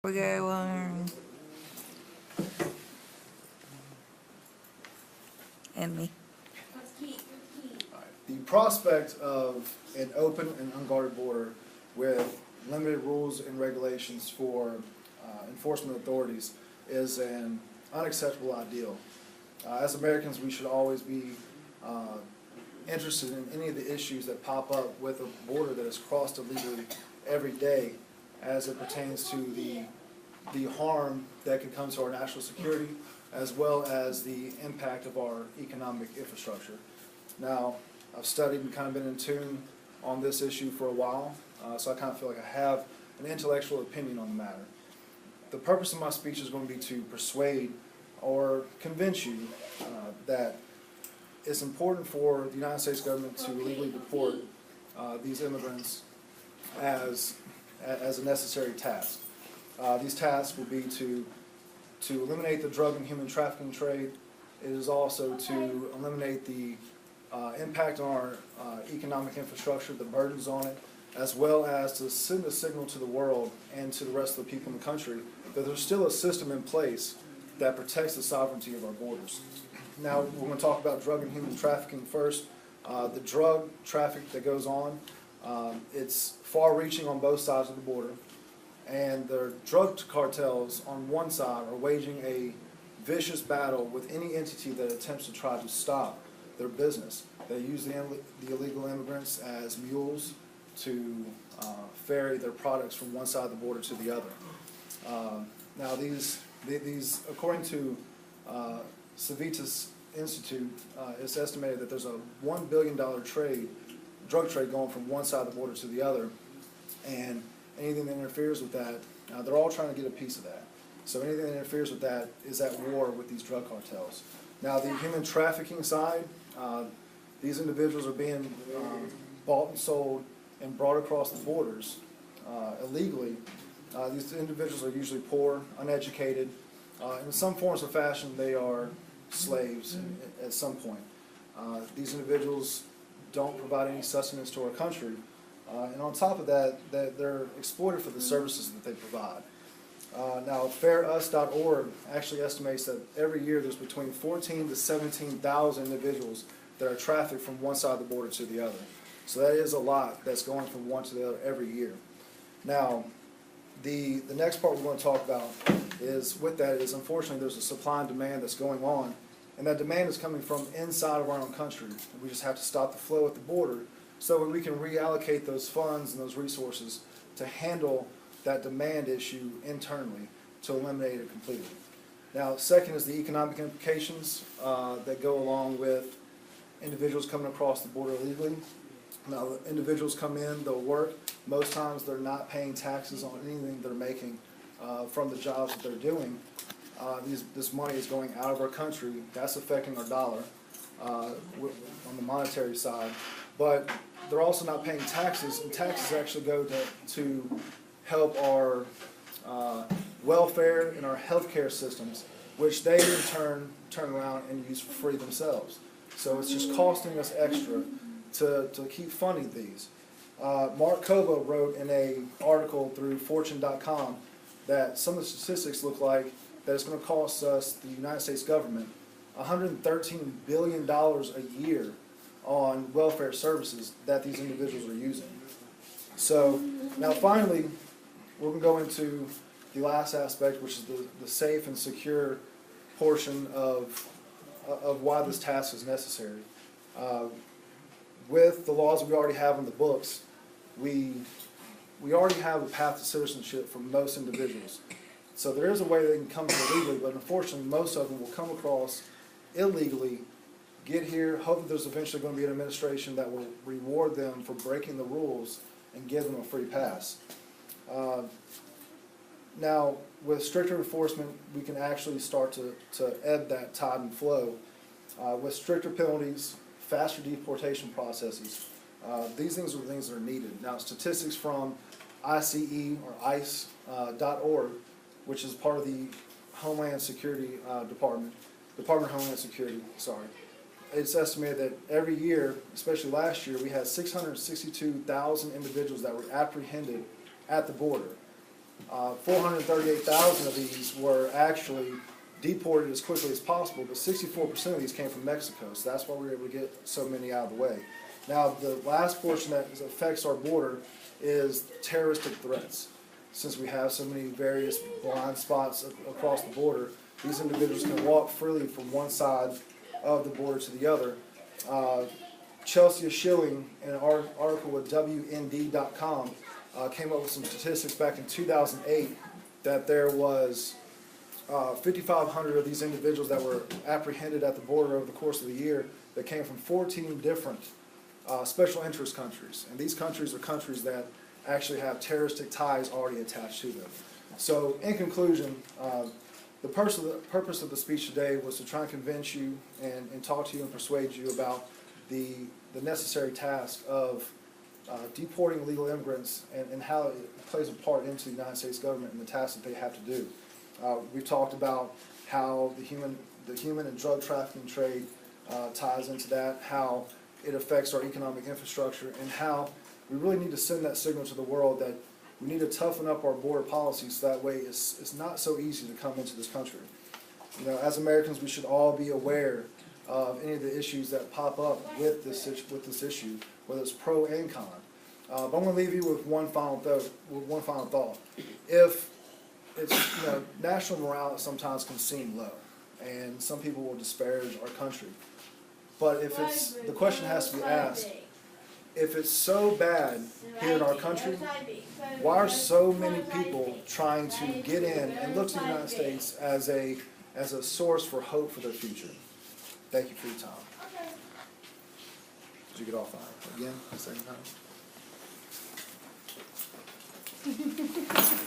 We go and me. The prospect of an open and unguarded border with limited rules and regulations for enforcement authorities is an unacceptable ideal. As Americans, we should always be interested in any of the issues that pop up with a border that is crossed illegally every day as it pertains to the harm that can come to our national security as well as the impact of our economic infrastructure. Now, I've studied and kind of been in tune on this issue for a while, so I kind of feel like I have an intellectual opinion on the matter. The purpose of my speech is going to be to persuade or convince you that it's important for the United States government to legally deport these immigrants as a necessary task. These tasks will be to eliminate the drug and human trafficking trade. It is also to eliminate the impact on our economic infrastructure, the burdens on it, as well as to send a signal to the world and to the rest of the people in the country that there's still a system in place that protects the sovereignty of our borders. Now, we're going to talk about drug and human trafficking first. The drug traffic that goes on, it's far-reaching on both sides of the border, and the drug cartels on one side are waging a vicious battle with any entity that attempts to try to stop their business. They use the illegal immigrants as mules to ferry their products from one side of the border to the other. Now, these according to Civitas Institute, it's estimated that there's a $1 billion drug trade going from one side of the border to the other, and anything that interferes with that, they're all trying to get a piece of that. So anything that interferes with that is at war with these drug cartels. Now, the human trafficking side, these individuals are being bought and sold and brought across the borders illegally. These individuals are usually poor, uneducated. In some forms or fashion, they are slaves at some point. These individuals don't provide any sustenance to our country. And on top of that, they're exploited for the services that they provide. Now, fairus.org actually estimates that every year there's between 14,000 to 17,000 individuals that are trafficked from one side of the border to the other. So that is a lot that's going from one to the other every year. Now, the next part we're going to talk about is unfortunately there's a supply and demand that's going on, and that demand is coming from inside of our own country. And we just have to stop the flow at the border so that we can reallocate those funds and those resources to handle that demand issue internally to eliminate it completely. Now, second is the economic implications that go along with individuals coming across the border illegally. Now, individuals come in, they'll work. Most times they're not paying taxes on anything they're making from the jobs that they're doing. This money is going out of our country. That's affecting our dollar on the monetary side. But they're also not paying taxes, and taxes actually go to help our welfare and our healthcare systems, which they in turn around and use for free themselves. So it's just costing us extra to keep funding these. Mark Kobo wrote in an article through Fortune.com that some of the statistics look like that it's going to cost us, the United States government, $113 billion a year on welfare services that these individuals are using. So now finally, we're going to go into the last aspect, which is the safe and secure portion of why this task is necessary. With the laws we already have on the books, we already have a path to citizenship for most individuals. So there is a way they can come here legally, but unfortunately most of them will come across illegally, get here, hope that there's eventually going to be an administration that will reward them for breaking the rules and give them a free pass. Now, with stricter enforcement, we can actually start to ebb that tide and flow. With stricter penalties, faster deportation processes, these things are the things that are needed. Now, statistics from ICE or ICE.org, which is part of the Homeland Security Department of Homeland Security, it's estimated that every year, especially last year, we had 662,000 individuals that were apprehended at the border. 438,000 of these were actually deported as quickly as possible, but 64% of these came from Mexico, so that's why we were able to get so many out of the way. Now, the last portion that affects our border is terroristic threats. Since we have so many various blind spots across the border, these individuals can walk freely from one side of the border to the other. Chelsea Schilling, in an article with WND.com, came up with some statistics back in 2008 that there was 5,500 of these individuals that were apprehended at the border over the course of the year that came from 14 different special interest countries. And these countries are countries that actually have terroristic ties already attached to them. So in conclusion, the purpose of the speech today was to try and convince you and talk to you and persuade you about the necessary task of deporting illegal immigrants and how it plays a part into the United States government and the tasks that they have to do. We've talked about how the human and drug trafficking trade ties into that, how it affects our economic infrastructure, and how we really need to send that signal to the world that we need to toughen up our border policies so that way it's not so easy to come into this country. You know, as Americans, we should all be aware of any of the issues that pop up with this issue, whether it's pro and con. But I'm going to leave you with one final thought. If it's, national morale sometimes can seem low, and some people will disparage our country. But if the question has to be asked, if it's so bad here in our country, why are so many people trying to get in and look to the United States as a source for hope for their future? Thank you for your time. Did you get all five? Again, the second time?